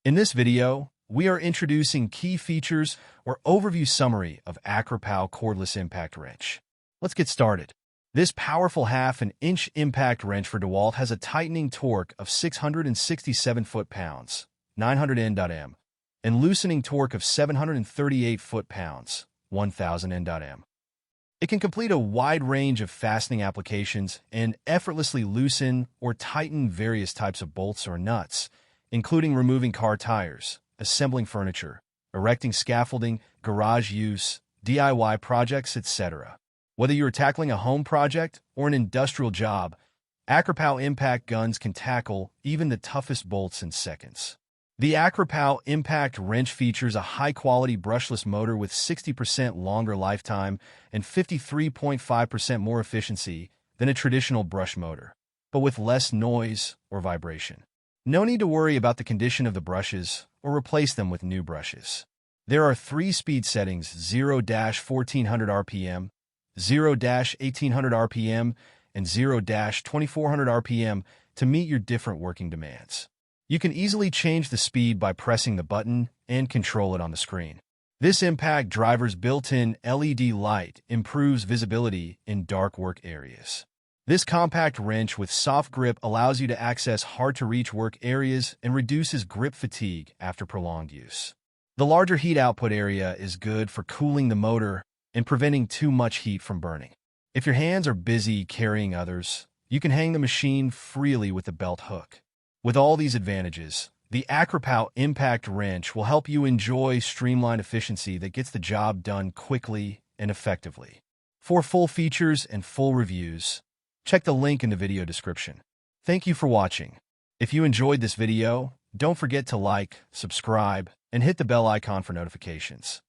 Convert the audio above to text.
In this video, we are introducing key features or overview summary of ACROPOW Cordless Impact Wrench. Let's get started. This powerful half-inch impact wrench for DEWALT has a tightening torque of 667 foot-pounds, 900 Nm, and loosening torque of 738 foot-pounds, 1000 Nm. It can complete a wide range of fastening applications and effortlessly loosen or tighten various types of bolts or nuts, including removing car tires, assembling furniture, erecting scaffolding, garage use, DIY projects, etc. Whether you are tackling a home project or an industrial job, ACROPOW impact guns can tackle even the toughest bolts in seconds. The ACROPOW impact wrench features a high-quality brushless motor with 60% longer lifetime and 53.5% more efficiency than a traditional brush motor, but with less noise or vibration. No need to worry about the condition of the brushes or replace them with new brushes. There are 3 speed settings: 0-1400 RPM, 0-1800 RPM, and 0-2400 RPM to meet your different working demands. You can easily change the speed by pressing the button and control it on the screen. This impact driver's built-in LED light improves visibility in dark work areas. This compact wrench with soft grip allows you to access hard-to-reach work areas and reduces grip fatigue after prolonged use. The larger heat output area is good for cooling the motor and preventing too much heat from burning. If your hands are busy carrying others, you can hang the machine freely with the belt hook. With all these advantages, the ACROPOW impact wrench will help you enjoy streamlined efficiency that gets the job done quickly and effectively. For full features and full reviews, check the link in the video description. Thank you for watching. If you enjoyed this video, don't forget to like, subscribe, and hit the bell icon for notifications.